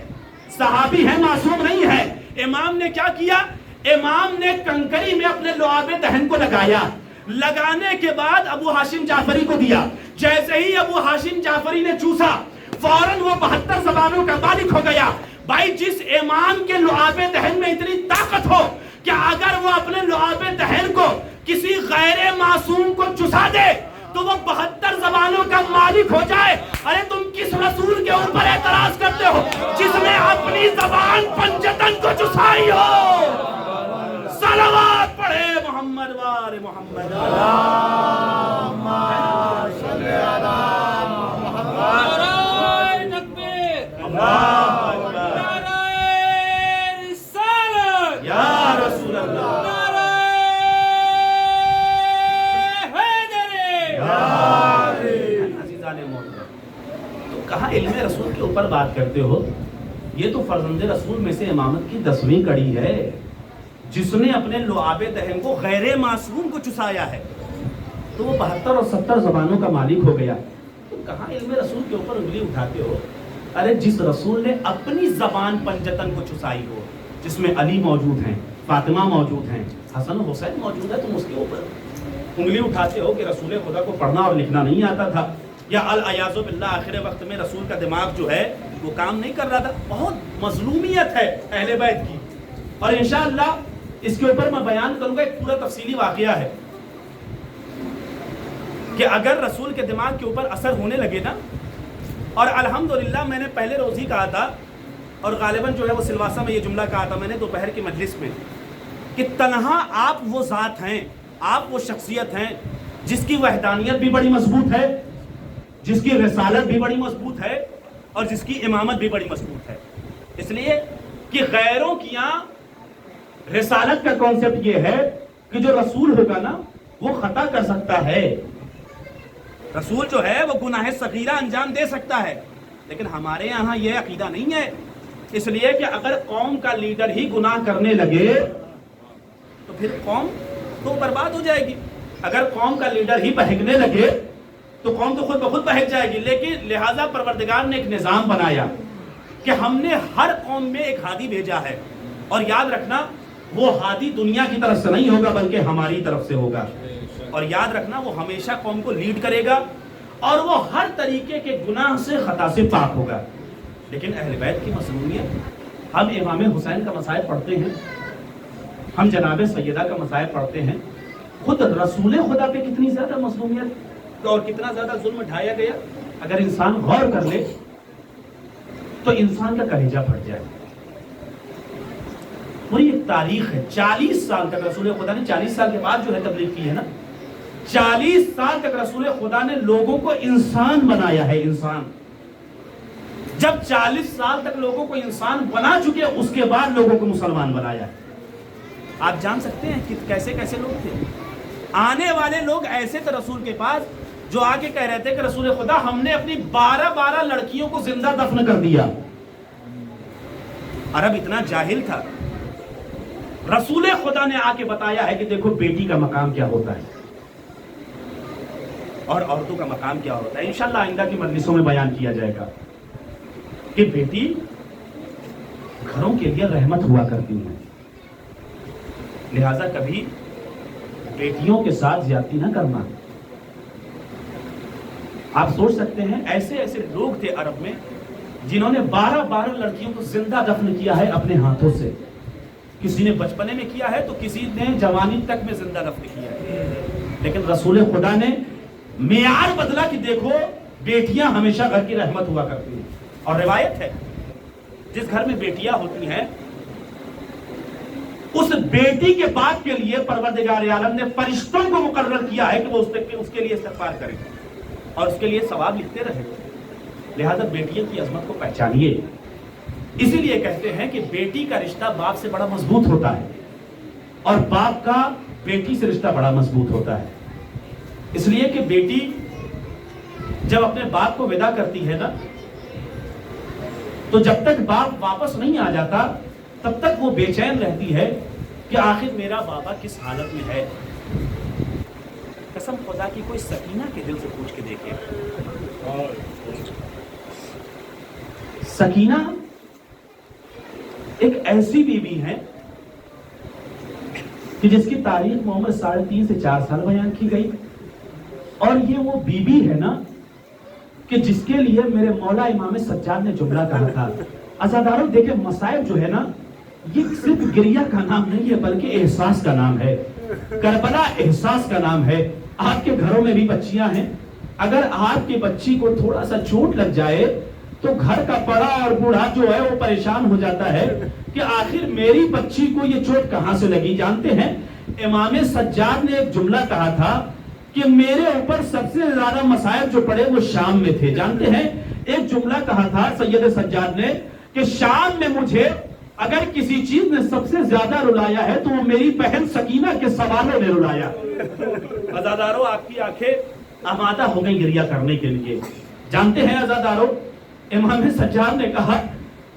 [SPEAKER 1] صحابی ہیں, معصوم نہیں ہے. امام نے کیا کیا, امام نے کنکری میں اپنے لعاب دہن کو لگایا, لگانے کے بعد ابو ہاشم جعفری کو دیا. جیسے ہی ابو ہاشم جعفری نے چوسا فوراً وہ 72 زبانوں کا مالک ہو گیا. بھائی جس امام کے لعاب دہن میں اتنی طاقت ہو کہ اگر وہ اپنے لعاب دہن کو کسی غیر معصوم کو چسا دے تو وہ 72 زبانوں کا مالک ہو جائے. ارے تم کس رسول کے اوپر اعتراض کرتے ہو جس نے اپنی زبان پنجتن کو چسائی ہو؟ صلوات پڑھے محمد وال محمد. اللہم صل علی محمد. نعرہ تکبیر, اللہ اکبر, نعرہ رسالت یا رسول اللہ, نعرہ حیدر یا عزیزان محترم. تو کہا علم رسول کے اوپر بات کرتے ہو, یہ تو فرزند رسول میں سے امامت کی 10ویں کڑی ہے جس نے اپنے لعاب دہن کو غیر معصوم کو چسایا ہے, تو وہ 72 اور 70 زبانوں کا مالک ہو گیا. تو کہاں علم رسول کے اوپر انگلی اٹھاتے ہو؟ ارے جس رسول نے اپنی زبان پنجتن کو چسائی ہو, جس میں علی موجود ہیں, فاطمہ موجود ہیں, حسن و حسین موجود ہے, تم اس کے اوپر انگلی اٹھاتے ہو کہ رسول خدا کو پڑھنا اور لکھنا نہیں آتا تھا, یا العیاذ باللہ آخر وقت میں رسول کا دماغ جو ہے وہ کام نہیں کر رہا تھا. بہت مظلومیت ہے اہل بیت کی, اور انشاءاللہ اس کے اوپر میں بیان کروں گا. ایک پورا تفصیلی واقعہ ہے کہ اگر رسول کے دماغ کے اوپر اثر ہونے لگے نا, اور الحمدللہ میں نے پہلے روز ہی کہا تھا اور غالباً جو ہے وہ سلواسہ میں یہ جملہ کہا تھا میں نے دوپہر کی مجلس میں, کہ تنہا آپ وہ ذات ہیں, آپ وہ شخصیت ہیں جس کی وحدانیت بھی بڑی مضبوط ہے, جس کی رسالت بھی بڑی مضبوط ہے, اور جس کی امامت بھی بڑی مضبوط ہے. اس لیے کہ غیروں کی رسالت کا کانسیپٹ یہ ہے کہ جو رسول ہوگا نا وہ خطا کر سکتا ہے, رسول جو ہے وہ گناہ صغیرہ انجام دے سکتا ہے, لیکن ہمارے یہاں یہ عقیدہ نہیں ہے. اس لیے کہ اگر قوم کا لیڈر ہی گناہ کرنے لگے تو پھر قوم تو برباد ہو جائے گی. اگر قوم کا لیڈر ہی بہکنے لگے تو قوم تو خود بخود بہک جائے گی. لیکن لہٰذا پروردگار نے ایک نظام بنایا کہ ہم نے ہر قوم میں ایک ہادی بھیجا ہے, اور یاد رکھنا وہ ہادی دنیا کی طرف سے نہیں ہوگا بلکہ ہماری طرف سے ہوگا, اور یاد رکھنا وہ ہمیشہ قوم کو لیڈ کرے گا اور وہ ہر طریقے کے گناہ سے خطا سے پاک ہوگا. لیکن اہل بیت کی مصنوعیت، ہم امام حسین کا مصائب پڑھتے ہیں، ہم جناب سیدہ کا مصائب پڑھتے ہیں، خود رسول خدا پہ کتنی زیادہ مصنوعیت اور کتنا زیادہ ظلم ڈھایا گیا، اگر انسان غور کر لے تو انسان کا کلیجہ پھٹ جائے۔ وہی ایک تاریخ ہے، 40 سال تک رسول خدا نے 40 سال کے بعد جو ہے تبلیغ کی ہے نا، 40 سال تک رسول خدا نے لوگوں کو انسان بنایا ہے، انسان۔ جب 40 سال تک لوگوں کو انسان بنا چکے، اس کے بعد لوگوں کو مسلمان بنایا ہے۔ آپ جان سکتے ہیں کہ کیسے کیسے لوگ تھے؟ آنے والے لوگ ایسے تھے رسول کے پاس جو آگے کہہ رہے تھے کہ رسول خدا ہم نے اپنی 12 لڑکیوں کو زندہ دفن کر دیا۔ عرب اتنا جاہل تھا، رسول خدا نے آ کے بتایا ہے کہ دیکھو بیٹی کا مقام کیا ہوتا ہے اور عورتوں کا مقام کیا ہوتا ہے۔ انشاءاللہ آئندہ کی مجلسوں میں بیان کیا جائے گا کہ بیٹی گھروں کے لیے رحمت ہوا کرتی ہے، لہذا کبھی بیٹیوں کے ساتھ زیادتی نہ کرنا۔ آپ سوچ سکتے ہیں ایسے ایسے لوگ تھے عرب میں جنہوں نے 12 لڑکیوں کو زندہ دفن کیا ہے اپنے ہاتھوں سے۔ کسی نے بچپنے میں کیا ہے تو کسی نے جوانی تک میں زندہ دفن کیا ہے، لیکن رسول خدا نے معیار بدلا کہ دیکھو بیٹیاں ہمیشہ گھر کی رحمت ہوا کرتی ہیں۔ اور روایت ہے جس گھر میں بیٹیاں ہوتی ہیں اس بیٹی کے باپ کے لیے پروردگار عالم نے فرشتوں کو مقرر کیا ہے کہ وہ اس کے لیے استغفار کریں اور اس کے لیے ثواب لکھتے رہے۔ لہذا بیٹیوں کی عظمت کو پہچانیے۔ اسی لیے کہتے ہیں کہ بیٹی کا رشتہ باپ سے بڑا مضبوط ہوتا ہے اور باپ کا بیٹی سے رشتہ بڑا مضبوط ہوتا ہے، اس لیے کہ بیٹی جب اپنے باپ کو ودا کرتی ہے نا تو جب تک باپ واپس نہیں آ جاتا تب تک وہ بے چین رہتی ہے کہ آخر میرا بابا کس حالت میں ہے۔ قسم خدا کی کوئی سکینہ کے دل سے پوچھ کے دیکھے، سکینہ ایک ایسی بیوی ہے کہ جس کی تاریخ محمد 3.5 سے 4 سال بیان کی گئی، اور یہ وہ بیوی ہے نا کہ جس کے لیے میرے مولا امام سجاد نے جملہ کہا تھا۔ عزاداروں دیکھیں مصائب جو ہے نا یہ صرف گریہ کا نام نہیں ہے بلکہ احساس کا نام ہے، کربلا احساس کا نام ہے۔ آپ کے گھروں میں بھی بچیاں ہیں، اگر آپ کی بچی کو تھوڑا سا چوٹ لگ جائے تو گھر کا بڑا اور بوڑھا جو ہے وہ پریشان ہو جاتا ہے کہ آخر میری بچی کو یہ چوٹ کہاں سے لگی۔ جانتے ہیں امام سجاد نے ایک جملہ کہا تھا کہ میرے اوپر سب سے زیادہ مصائب جو پڑے وہ شام میں تھے۔ جانتے ہیں ایک جملہ کہا تھا سید سجاد نے کہ شام میں مجھے اگر کسی چیز نے سب سے زیادہ رلایا ہے تو وہ میری بہن سکینہ کے سوالوں نے رلایا۔ عزاداروں آپ کی آنکھیں آمادہ ہو گئی گریہ کرنے کے لیے۔ جانتے ہیں عزاداروں امام سجاد نے کہا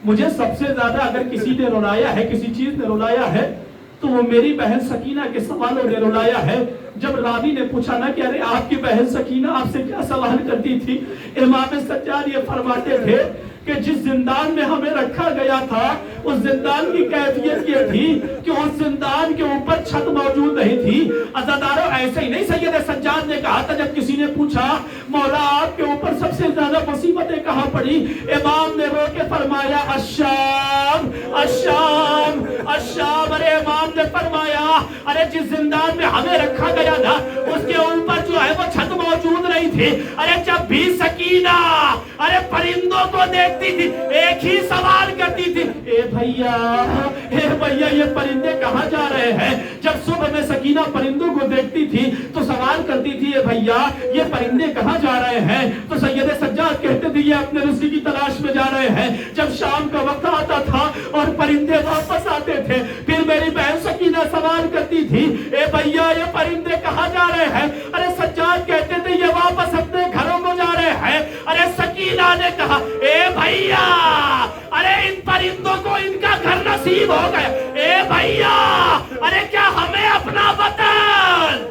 [SPEAKER 1] مجھے سب سے زیادہ اگر کسی نے رلایا ہے، کسی چیز نے رلایا ہے تو وہ میری بہن سکینہ کے سوالوں نے رلایا ہے۔ جب راوی نے پوچھا نا کہ ارے آپ کی بہن سکینہ آپ سے کیا سوال کرتی تھی، امام سجاد یہ فرماتے تھے کہ جس زندان میں ہمیں رکھا گیا تھا اس زندان کی کیفیت یہ تھی کہ اس زندان کے اوپر چھت موجود نہیں تھی۔ عزاداروں ایسے ہی نہیں سید سجاد نے کہا تھا جب کسی نے پوچھا مولا آپ کے اوپر سب سے زیادہ مصیبتیں کہاں پڑی، امام نے رو کے فرمایا الشام الشام الشام۔ ارے امام نے فرمایا ارے جس زندان میں ہمیں رکھا گیا تھا اس کے اوپر جو ہے وہ چھت موجود نہیں تھی۔ ارے جب بھی سکینہ ارے پرندوں کو دیکھتی تھی ایک ہی سوال کرتی تھی اے بھیا یہ پرندے کہاں جا رہے ہیں۔ جب صبح میں سکینہ پرندوں کو دیکھتی تھی تو سوال کرتی تھی اے بھیا یہ پرندے کہاں جا رہے ہیں، تو سید سجاد کہتے تھے یہ اپنے رزق کی تلاش میں جا رہے ہیں۔ جب شام کا وقت آتا تھا اور پرندے واپس آتے تھے پھر میری بہن سکینہ سوال کرتی تھی اے بھیا یہ پرندے کہاں جا رہے ہیں۔ ارے سجاد کہتے تھے یہ واپس اپنے گھروں کو جا رہے ہیں۔ ارے سکینہ نے کہا اے بھیا ارے ان پرندوں کو ان کا گھر نصیب ہو گیا، اے بھیا ارے کیا ہمیں اپنا وطن۔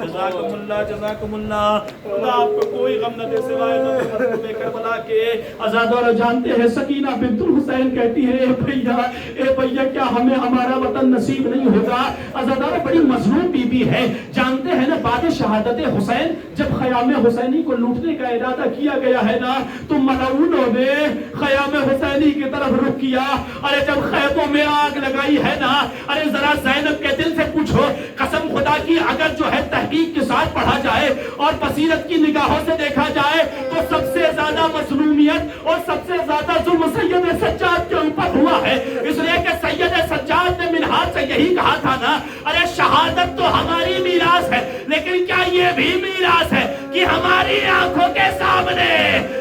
[SPEAKER 1] جزاکم اللہ جزاکم اللہ، خدا آپ کو کوئی غم نہ دے سوائے غم کربلا کے۔ عزاداروں جانتے ہیں سکینہ بنت الحسین کہتی ہے اے بھیا کیا ہمیں ہمارا وطن نصیب نہیں ہوگا۔ عزاداروں بڑی مظلوم بی بی ہے، جانتے
[SPEAKER 2] جانتے ہیں نا بعد شہادت حسین جب خیام حسینی کو لوٹنے کا ارادہ کیا گیا ہے نا تو ملعونوں نے خیام حسینی کی طرف رخ کیا. ارے جب خیموں میں آگ لگائی ہے نا, ارے ذرا زینب کے دل سے پوچھو, قسم خدا کی اگر جو ہے تحقیق کے ساتھ پڑھا جائے اور بصیرت کی نگاہوں سے دیکھا جائے تو سب سے زیادہ مظلومیت اور سب سے زیادہ ظلم سید سجاد کے اوپر ہوا ہے. اس لیے کہ سید سجاد نے منہاج سے یہی کہا تھا نا, ارے شہادت تو ہماری میراث ہے لیکن کیا یہ بھی میراث ہے کہ ہماری آنکھوں کے سامنے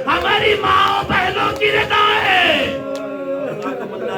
[SPEAKER 2] ہماری ماں بہنوں کی رضا ہے.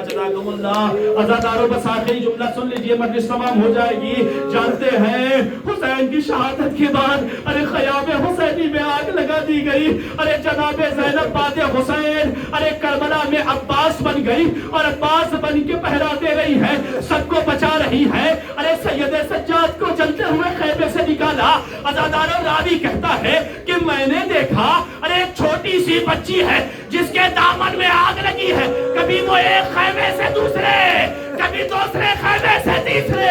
[SPEAKER 2] جزاکم اللہ. عزاداروں بس آخری جملہ سن لیجئے, مجلس تمام ہو جائے گی. جانتے ہیں حسین کی شہادت کے بعد ارے خیام حسینی میں آگ لگا دی گئی. ارے جناب زینب باد حسین ارے کربلا میں عباس بن گئی اور عباس بن کے پہرا دے رہی ہے, سب کو بچا رہی ہے. ارے سید سجاد کو جلتے ہوئے خیمے سے نکالا. عزاداروں راوی کہتا ہے کہ میں نے دیکھا ارے ایک چھوٹی سی بچی ہے جس کے دامن میں آگ لگی ہے. کبھی وہ ایک خیمے سے دوسرے, کبھی دوسرے خیمے سے تیسرے.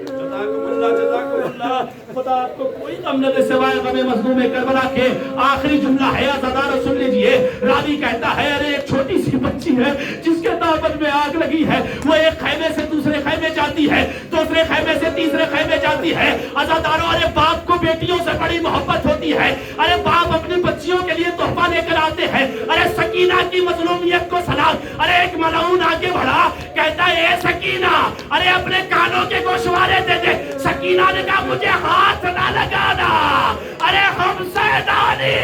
[SPEAKER 2] جزاکم اللہ, جزاکم اللہ. خدا آپ کو کوئی غم نہ دے سوائے غم مظلوم کربلا کے. آخری جملہ ہے عزاداروں سن لیجئے. راوی کہتا ہے ارے ایک چھوٹی سی بچی ہے جس کے دامن میں آگ لگی ہے. وہ ایک خیمے سے دوسرے خیمے جاتی ہے, دوسرے خیمے سے تیسرے خیمے جاتی ہے. عزاداروں ارے باپ کو بیٹیوں سے بڑی محبت ہوتی ہے. ارے باپ اپنی بچیوں کے لیے تحفہ لے کر آتے ہیں. ارے سکینہ کی مظلومیت کو سلام. ارے ایک ملعون آگے بڑھا, کہتا ہے اے سکینہ ارے اپنے کانوں کے گوشوارے دے دے. سکینہ نے کہا مجھے ہاتھ نہ لگانا, ارے ہم سیدانی.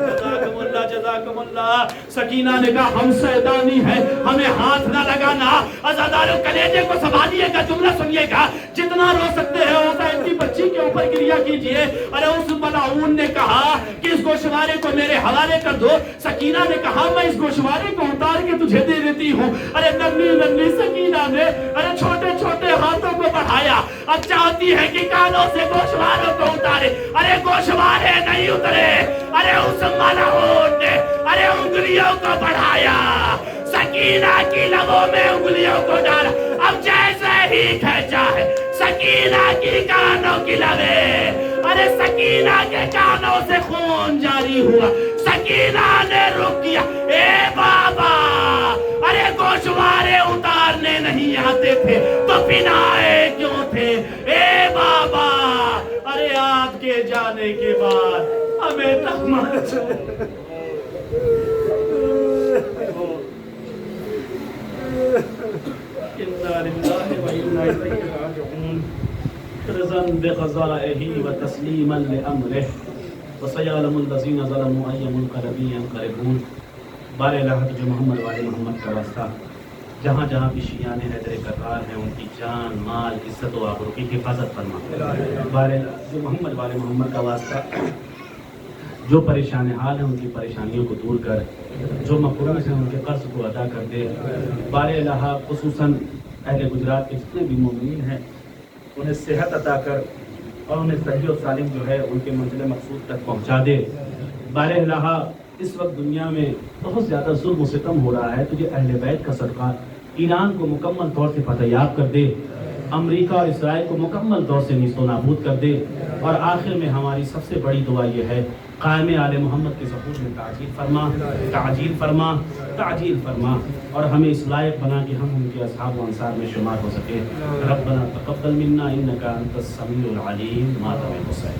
[SPEAKER 2] جزاکم اللہ, جزاکم اللہ. سکینہ نے کہا ہم سیدانی ہیں, ہمیں ہاتھ نہ لگانا. عزاداروں کلیجے کو سنبھالیے گا, جملہ سنیے گا, جتنا رو سکتے ہیں حسین کی بچی کے اوپر گریہ کیجئے. ارے اس ملعون نے کہا کہ اس گوشوارے کو میرے حوالے کر دو. سکینہ نے کہا میں اس گوشوارے کو اتار کے تجھے دے دیتی ہوں. ارے ننھی ننھی سکینہ نے ارے چھوٹے چھوٹے ہاتھوں کو بڑھایا. اب چاہتی ہے کہ کانوں سے گوشواروں کو اتارے. ارے گوشوارے نہیں اترے. ارے اس ملعون نے ارے انگلیوں کو بڑھایا, سکینہ کی لبوں میں انگلیوں کو ڈالا. اب جیسے ہی کھینچا ہے سکینہ کی کانوں کی لبیں, ارے سکینہ کے کانوں سے خون جاری ہوا. سکینہ نے رک کیا. اے بابا ارے گوشوارے اتارنے نہیں آتے تھے تو پنائے کیوں تھے. اے بابا ارے آپ کے جانے کے بعد ہمیں تہمت انا للہ و انا الیہ راجعون. رضا بقضائه وتسلیما لامره وسيعلم الذين ظلموا اي منقلب ينقلبون. بار الہ جو محمد والے محمد کا واسطہ جہاں جہاں بھی شیعان حیدر کرار ہیں ان کی جان مال عزت و آبرو کی حفاظت فرما. بار الہ جو محمد والے محمد کا واسطہ جو پریشان حال ہیں ان کی پریشانیوں کو دور کر, جو مقروض ہیں ان کے قرض کو ادا کر دے. بار الہ خصوصاً اہل گجرات کے جتنے بھی مومنین ہیں انہیں صحت عطا کر اور انہیں صحیح و سالم جو ہے ان کے منزل مقصود تک پہنچا دے. بار الہ اس وقت دنیا میں بہت زیادہ ظلم و ستم ہو رہا ہے, تجھے اہل بیت کا صدقہ ایران کو مکمل طور سے فتح یاب کر دے, امریکہ اور اسرائیل کو مکمل طور سے نیست و نابود کر دے. اور آخر میں ہماری سب سے بڑی دعا یہ ہے قائم آل محمد کے ظہور میں تعجیل فرما, تعجیل فرما, تعجیل فرما, اور ہمیں اس لائق بنا کہ ہم ان کے اصحاب و انصار میں شمار ہو سکے. ربنا تقبل منا انک انت السمیع العلیم. ماتم حسین.